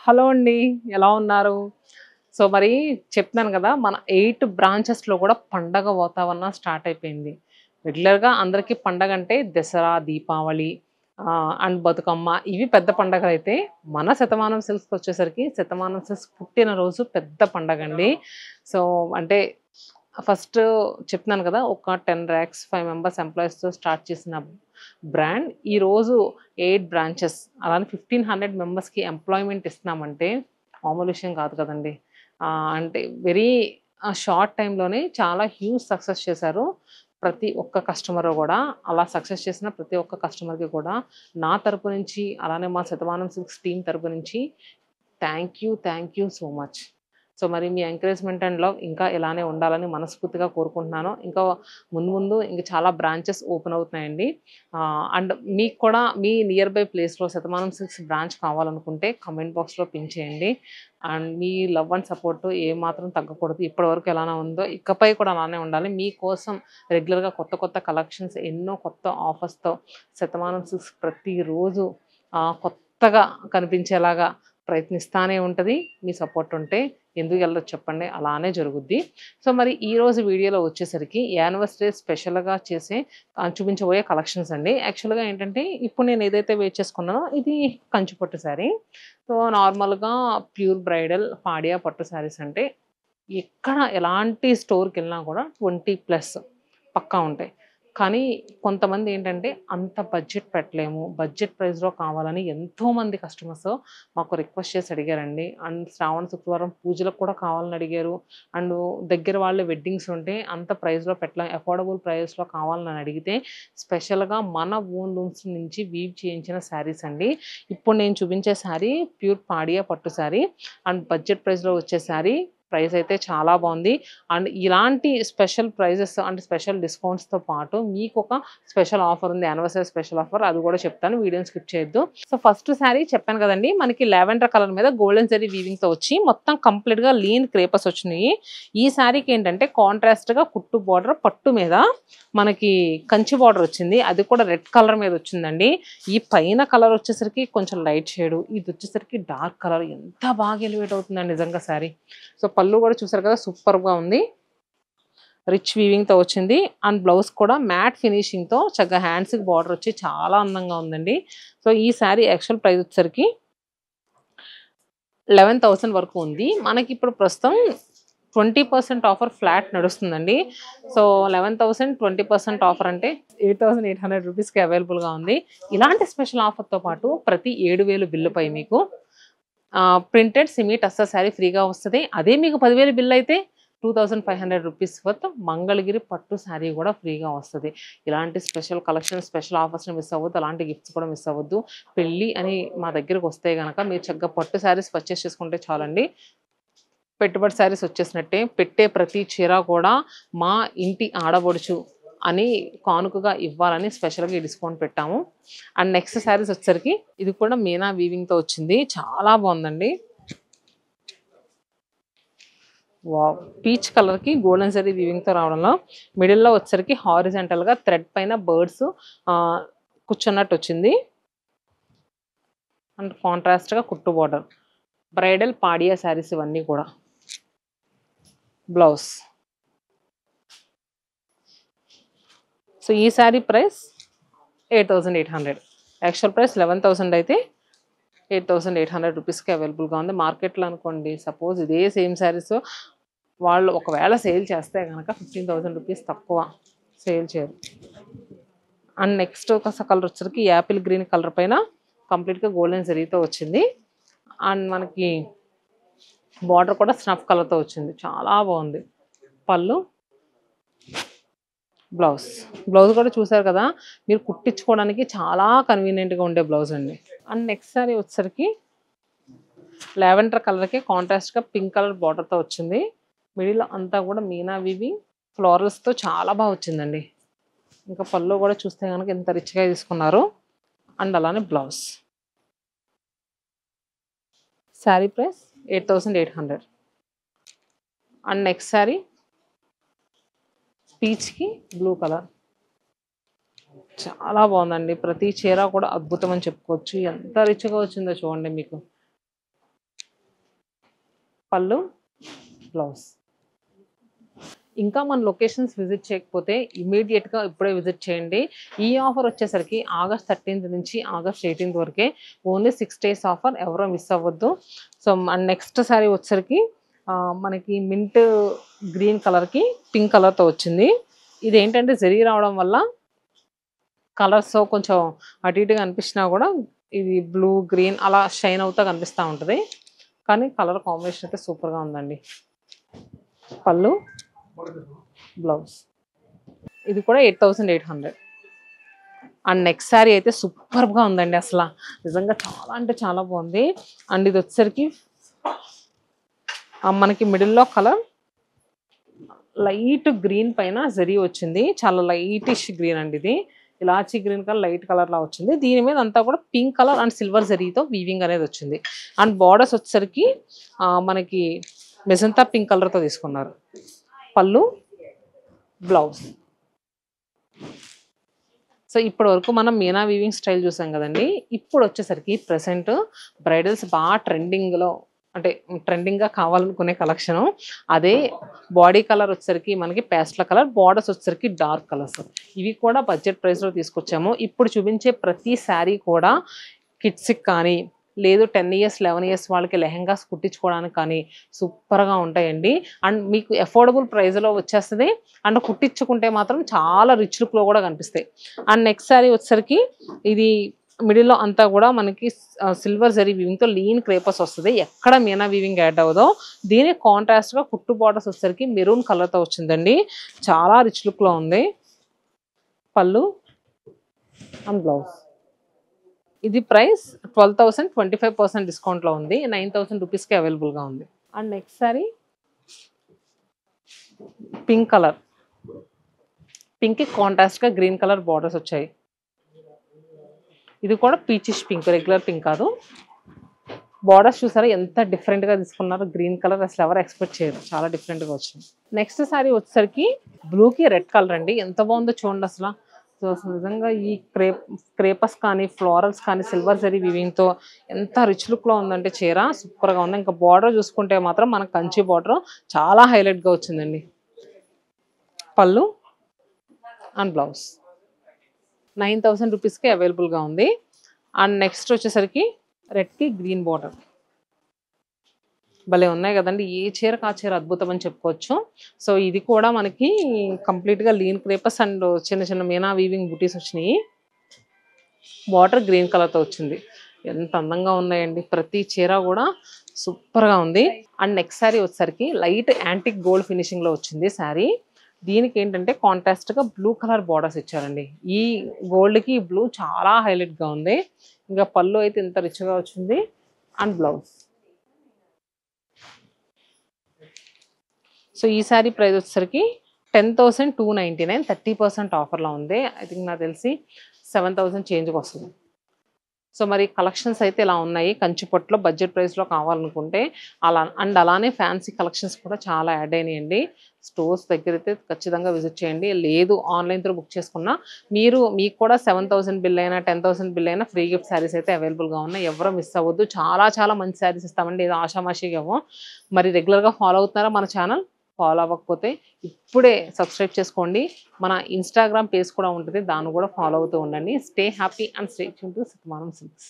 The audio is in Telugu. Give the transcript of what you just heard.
హలో అండి. ఎలా ఉన్నారు? సో, మరి చెప్తున్నాను గదా! మన 8 బ్రాంచెస్‌లో గూడా పండగ వాతావరణం స్టార్ట్ అయిపోయింది. రెగ్యులర్‌గా అందరికీ పండగంటే దసరా, దీపావళి అండ్ బతుకమ్మ ఇవి పెద్ద పండగలైతే, మన శతమానం సిల్క్స్‌కొచ్చేసరికి శతమానం సిల్క్స్ పుట్టినరోజు పెద్ద పండగండి. సో, అంటే ఫస్ట్ చెప్తున్నాను గదా! ఒక 10 ర్యాక్స్ 5 మెంబర్స్ ఎంప్లాయీస్‌తో స్టార్ట్ చేసిన బ్రాండ్ ఈరోజు 8 బ్రాంచెస్ అలానే 1500 మెంబర్స్‌కి ఎంప్లాయ్‌మెంట్ ఇస్తున్నామంటే మామూలు విషయం కాదు కదండీ. అంటే వెరీ షార్ట్ టైమ్‌లోనే చాలా హ్యూజ్ సక్సెస్ చేశారు. ప్రతి ఒక్క కస్టమరు గూడా అలా సక్సెస్ చేసిన ప్రతి ఒక్క కస్టమర్‌కి కూడా నా తరపు నుంచి అలానే మా శతమానం సిల్క్స్ టీమ్ తరపు నుంచి thank you so much. So, మరి మీ ఎంకరేజ్‌మెంట్ అండ్ లవ్ ఇంకా ఇలానే ఉండాలని మనస్ఫూర్తిగా కోరుకుంటున్నాను. ఇంకా ముందు ముందు ఇంక చాలా బ్రాంచెస్ ఓపెన్ అవుతున్నాయండి. అండ్ మీకు కూడా మీ నియర్ బై ప్లేస్‌లో శతమానం సిల్క్స్ బ్రాంచ్ కావాలనుకుంటే కామెంట్ బాక్స్‌లో పిన్ చేయండి. And me love and support ఏమాత్రం తగ్గకూడదు. ఇప్పటివరకు ఎలానే ఉందో ఇకపై కూడా అలానే ఉండాలి. మీకోసం రెగ్యులర్‌గా కొత్త కొత్త కలెక్షన్స్ ఎన్నో కొత్త ఆఫర్స్‌తో శతమానం సిల్క్స్ ప్రతిరోజు కొత్తగా కనిపించేలాగా ప్రయత్నిస్తానే ఉంటది. మీ సపోర్ట్ ఉంటే ఎందుకు ఎళ్ళదు చెప్పండి. అలానే జరుగుద్ది. సో, మరి ఈరోజు వీడియోలో వచ్చేసరికి యానివర్సరీ స్పెషల్‌గా చేసే చూపించబోయే కలెక్షన్స్ అండి. యాక్చువల్‌గా ఏంటంటే ఇప్పుడు నేను ఏదైతే వేర్ చేసుకున్నానో ఇది కంచి పట్టు శారీ. సో, నార్మల్‌గా ప్యూర్ బ్రైడల్ పాడియా పట్టు శారీస్ అంటే ఎక్కడ ఎలాంటి స్టోర్‌కెళ్ళినా కూడా 20+ పక్కా ఉంటాయి. కానీ కొంతమంది ఏంటంటే అంత బడ్జెట్ పెట్టలేము. బడ్జెట్ ప్రైస్‌లో కావాలని ఎంతోమంది కస్టమర్స్ మాకు రిక్వెస్ట్ చేసి అడిగారండి. అండ్ శ్రావణ శుక్రవారం పూజలకు కూడా కావాలని అడిగారు. అండ్ దగ్గర వాళ్ళ వెడ్డింగ్స్ ఉంటే అంత ప్రైస్‌లో పెట్టలేం. అఫోర్డబుల్ ప్రైస్‌లో కావాలని అడిగితే స్పెషల్‌గా మన ఓన్ లూమ్స్ నుంచి వీవ్ చేయించిన శారీస్ అండి. ఇప్పుడు నేను చూపించే శారీ ప్యూర్ పాడియా పట్టు శారీ అండ్ బడ్జెట్ ప్రైస్‌లో వచ్చే శారీ. ప్రైస్ అయితే చాలా బావుంది. అండ్ ఇలాంటి స్పెషల్ ప్రైజెస్ అంటే స్పెషల్ డిస్కౌంట్స్‌తో పాటు మీకొక స్పెషల్ ఆఫర్ ఉంది. యానివర్సరీ స్పెషల్ ఆఫర్ అది కూడా చెప్తాను. వీడియోని స్కిప్ చేయొద్దు. సో, ఫస్ట్ శారీ చెప్పాను కదండీ! మనకి లావెండర్ కలర్ మీద గోల్డెన్ జరీ వీవింగ్‌తో వచ్చి మొత్తం కంప్లీట్‌గా లీన్ క్రేపర్స్ వచ్చినాయి. ఈ శారీకి ఏంటంటే కాంట్రాస్ట్‌గా కుట్టు బోర్డర్ పట్టు మీద మనకి కంచి బోర్డర్ వచ్చింది. అది కూడా రెడ్ కలర్ మీద వచ్చిందండి. ఈ పైన కలర్ వచ్చేసరికి కొంచెం లైట్ షేడు. ఇది వచ్చేసరికి డార్క్ కలర్ ఎంత బాగా ఎలివేట్ అవుతుందండి నిజంగా శారీ. సో, పళ్ళు కూడా చూసారు కదా సూపర్‌గా ఉంది. రిచ్ వీవింగ్‌తో వచ్చింది. అండ్ బ్లౌజ్ కూడా మ్యాట్ ఫినిషింగ్‌తో చక్కగా హ్యాండ్స్‌కి బార్డర్ వచ్చి చాలా అందంగా ఉందండి. సో, ఈ శారీ యాక్చువల్ ప్రైస్ వచ్చేసరికి 11,000 వరకు ఉంది. మనకిప్పుడు ప్రస్తుతం 20% ఆఫర్ ఫ్లాట్ నడుస్తుందండి. సో, 11,000 20% ఆఫర్ అంటే 8,800 రూపీస్‌కి అవైలబుల్‌గా ఉంది. ఇలాంటి స్పెషల్ ఆఫర్‌తో పాటు ప్రతి 7,000 బిల్లుపై మీకు ప్రింటెడ్ సెమీ టస్సర్ శారీ ఫ్రీగా వస్తది. అదే మీకు 10,000 బిల్ అయితే 2,500 రూపీస్ వర్త్ మంగళగిరి పట్టు శారీ కూడా ఫ్రీగా వస్తది. ఇలాంటి స్పెషల్ కలెక్షన్, స్పెషల్ ఆఫర్స్‌ని మిస్ అవ్వద్దు. అలాంటి గిఫ్ట్స్ కూడా మిస్ అవ్వద్దు. పెళ్లి అని మా దగ్గరకు వస్తే గనక మీరు చక్కగా పట్టు శారీస్ పర్చేస్ చేసుకుంటే చాలండి. పెట్టుబడి శారీస్ వచ్చేసినట్టే. పెట్టే ప్రతి చీర కూడా మా ఇంటి ఆడపడుచు అని కానుకగా ఇవ్వాలని స్పెషల్‌గా ఈ డిస్కౌంట్ పెట్టాము. అండ్ నెక్స్ట్ శారీస్ వచ్చేసరికి ఇది కూడా మీనా వీవింగ్‌తో వచ్చింది. చాలా బావుందండి. వావ్! పీచ్ కలర్‌కి గోల్డెన్ జరీ వీవింగ్‌తో రావడంలో మిడిల్‌లో వచ్చేసరికి హారిజాంటల్‌గా థ్రెడ్ పైన బర్డ్స్ ఆహ్, కూర్చున్నట్టు వచ్చింది. అండ్ కాంట్రాస్ట్‌గా కుట్టు బోర్డర్. బ్రైడల్ పాడియా శారీస్ ఇవన్నీ కూడా. బ్లౌజ్. సో, ఈ శారీ ప్రైస్ 8,800. యాక్చువల్ ప్రైస్ 11,000 అయితే 8,800 రూపీస్‌కి అవైలబుల్‌గా ఉంది. మార్కెట్‌లో అనుకోండి సపోజ్ ఇదే సేమ్ శారీస్ వాళ్ళు ఒకవేళ సేల్ చేస్తే గనక 15,000 రూపీస్ తక్కువ సేల్ చేయరు. అండ్ నెక్స్ట్ కలర్ వచ్చేసరికి యాపిల్ గ్రీన్ కలర్ పైన కంప్లీట్‌గా గోల్డెన్ జరీతో వచ్చింది. అండ్ మనకి బార్డర్ కూడా స్నఫ్ కలర్‌తో వచ్చింది. చాలా బాగుంది. పళ్ళు, బ్లౌజ్. బ్లౌజ్ కూడా చూసారు కదా! మీరు కుట్టించుకోవడానికి చాలా కన్వీనియంట్‌గా ఉండే బ్లౌజ్ అండి. అండ్ నెక్స్ట్ సారీ వచ్చేసరికి లావెండర్ కలర్‌కి కాంట్రాస్ట్‌గా పింక్ కలర్ బార్డర్‌తో వచ్చింది. మిడిల్ అంతా కూడా మీనా వీవింగ్ ఫ్లోరల్స్‌తో చాలా బాగా వచ్చిందండి. ఇంకా పళ్ళు కూడా చూస్తే గనక ఎంత రిచ్‌గా తీసుకున్నారు. అండ్ అలానే blouse. Sari price 8,800. And next sari పీచ్‌కి బ్లూ కలర్. చాలా బాగుందండి. ప్రతి చీర కూడా అద్భుతం అని చెప్పుకోవచ్చు. ఎంత రిచ్‌గా వచ్చిందో చూడండి మీకు. పళ్ళు, బ్లౌజ్. ఇంకా మన లొకేషన్స్ విజిట్ చేయకపోతే ఇమీడియట్గా ఇప్పుడే విజిట్ చేయండి. ఈ ఆఫర్ వచ్చేసరికి ఆగస్ట్ 13th నుంచి ఆగస్ట్ 18th వరకే, ఓన్లీ 6 days ఆఫర్, ఎవరో మిస్ అవ్వద్దు. సో నెక్స్ట్ సారీ వచ్చేసరికి మనకి మింట్ గ్రీన్ కలర్కి పింక్ కలర్తో వచ్చింది. ఇది ఏంటంటే జరీ రావడం వల్ల కలర్స్ కొంచెం అటు ఇటుగా అనిపించినా కూడా ఇది బ్లూ గ్రీన్ అలా షైన్ అవుతా కనిపిస్తూ ఉంటుంది. కానీ కలర్ కాంబినేషన్ అయితే సూపర్గా ఉందండి. పళ్ళు, బ్లౌజ్. ఇది కూడా 8800. అండ్ నెక్స్ట్ శారీ అయితే సూపర్గా ఉందండి. అసలు నిజంగా చాలా అంటే చాలా బాగుంది. అండ్ ఇది వచ్చేసరికి మనకి మిడిల్లో కలర్ లైట్ గ్రీన్ పైన జరీ వచ్చింది. చాలా లైటిష్ గ్రీన్ అండి ఇది. ఇలాచీ గ్రీన్ కలర్ లైట్ కలర్ లా వచ్చింది. దీని మీద అంతా కూడా పింక్ కలర్ అండ్ సిల్వర్ జరీతో వీవింగ్ అనేది వచ్చింది. అండ్ బార్డర్స్ వచ్చేసరికి మనకి మెజంతా పింక్ కలర్తో తీసుకున్నారు. పళ్ళు, బ్లౌజ్. సో ఇప్పటి వరకు మనం మీనా వీవింగ్ స్టైల్ చూసాం కదండి. ఇప్పుడు వచ్చేసరికి ప్రెసెంట్ బ్రైడల్స్ బాగా ట్రెండింగ్గా కావాలనుకునే కలెక్షను అదే. బాడీ కలర్ వచ్చేసరికి మనకి పేస్టల్ కలర్, బార్డర్స్ వచ్చేసరికి డార్క్ కలర్స్. ఇవి కూడా బడ్జెట్ ప్రైస్లో తీసుకొచ్చాము. ఇప్పుడు చూపించే ప్రతి శారీ కూడా కిడ్స్కి కానీ లేదు 10 years 11 years వాళ్ళకి లెహెంగాస్ కుట్టించుకోవడానికి కానీ సూపర్గా ఉంటాయండి. అండ్ మీకు అఫోర్డబుల్ ప్రైస్లో వచ్చేస్తుంది. అండ్ కుట్టించుకుంటే మాత్రం చాలా రిచ్ లుక్లో కూడా కనిపిస్తాయి. అండ్ నెక్స్ట్ శారీ వచ్చేసరికి ఇది మిడిల్లో అంతా కూడా మనకి సిల్వర్ జరీ వీవింగ్తో లీన్ క్రేపర్స్ వస్తుంది. ఎక్కడ మీనా వీవింగ్ యాడ్ అవ్వదో. దీని కాంట్రాస్ట్గా కుట్టు బార్డర్స్ వచ్చేసరికి మెరూన్ కలర్తో వచ్చిందండి. చాలా రిచ్ లుక్లో ఉంది. పళ్ళు అండ్ బ్లౌజ్. ఇది ప్రైస్ 12,000, 25% డిస్కౌంట్లో ఉంది. 9,000 రూపీస్కి అవైలబుల్గా ఉంది. And next sari pink colour, పింక్కి కాంట్రాస్ట్గా గ్రీన్ కలర్ బార్డర్స్ వచ్చాయి. ఇది కూడా పీచిష్ పింక్, రెగ్యులర్ పింక్ కాదు. బార్డర్స్ చూసారా ఎంత డిఫరెంట్గా తీసుకున్నారు. గ్రీన్ కలర్ అసలు ఎవరు ఎక్స్పెక్ట్ చేయరు, చాలా డిఫరెంట్గా వచ్చింది. నెక్స్ట్ సారీ వచ్చేసరికి బ్లూకి రెడ్ కలర్ అండి. ఎంత బాగుందో చూడండి అసలు. సో నిజంగా ఈ క్రేపస్ కానీ ఫ్లోరల్స్ కానీ సిల్వర్ జరీ వీవింగ్తో ఎంత రిచ్ లుక్లో ఉందంటే చీర సూపర్గా ఉంది. ఇంకా బార్డర్ చూసుకుంటే మాత్రం మనకు కంచి బార్డర్ చాలా హైలైట్గా వచ్చిందండి. పళ్ళు అండ్ బ్లౌజ్. 9,000 రూపీస్కి అవైలబుల్గా ఉంది. అండ్ నెక్స్ట్ వచ్చేసరికి రెడ్కి గ్రీన్ బార్డర్. భలే ఉన్నాయి కదండి. ఏ చీరకు ఆ చీర అద్భుతం అని చెప్పుకోవచ్చు. సో ఇది కూడా మనకి కంప్లీట్గా లీన్ క్రేపస్ అండ్ చిన్న చిన్న మీనా వీవింగ్ బుటీస్ వచ్చినాయి. బార్డర్ గ్రీన్ కలర్తో వచ్చింది. ఎంత అందంగా ఉన్నాయండి. ప్రతి చీర కూడా సూపర్గా ఉంది. అండ్ నెక్స్ట్ శారీ వచ్చేసరికి లైట్ యాంటిక్ గోల్డ్ ఫినిషింగ్లో వచ్చింది శారీ. దీనికి ఏంటంటే కాంట్రాస్ట్గా బ్లూ కలర్ బార్డర్స్ ఇచ్చారండి. ఈ గోల్డ్కి బ్లూ చాలా హైలైట్గా ఉంది. ఇంకా పళ్ళు అయితే ఇంత రిచ్గా వచ్చింది. And blouse. సో ఈ శారీ ప్రైస్ వచ్చేసరికి 10,299, 30% ఆఫర్లో ఉంది. ఐ థింక్ నాకు తెలిసి 7,000 చేంజ్కి వస్తుంది. సో మరి కలెక్షన్స్ అయితే ఇలా ఉన్నాయి. కంచిపట్టులో బడ్జెట్ ప్రైస్లో కావాలనుకుంటే అలానే ఫ్యాన్సీ కలెక్షన్స్ కూడా చాలా యాడ్ అయినాయండి. స్టోర్స్ దగ్గర అయితే ఖచ్చితంగా విజిట్ చేయండి. లేదు ఆన్లైన్ త్రూ బుక్ చేసుకున్నా మీకు కూడా 7,000 బిల్ అయినా 10,000 బిల్ అయినా ఫ్రీ గిఫ్ట్ శారీస్ అయితే అవైలబుల్గా ఉన్నాయి. ఎవరో మిస్ అవ్వద్దు. చాలా చాలా మంచి శారీస్ ఇస్తామండి. ఏదో ఆషామాషిగా ఇవ్వం. మరి రెగ్యులర్గా ఫాలో అవుతున్నారా మన ఛానల్? ఫాలో అవ్వకపోతే ఇప్పుడే సబ్స్క్రైబ్ చేసుకోండి. మన ఇన్స్టాగ్రామ్ పేజ్ కూడా ఉంటుంది, దాన్ని కూడా ఫాలో అవుతూ ఉండండి. Stay happy and stay tune to Satyavanam silks.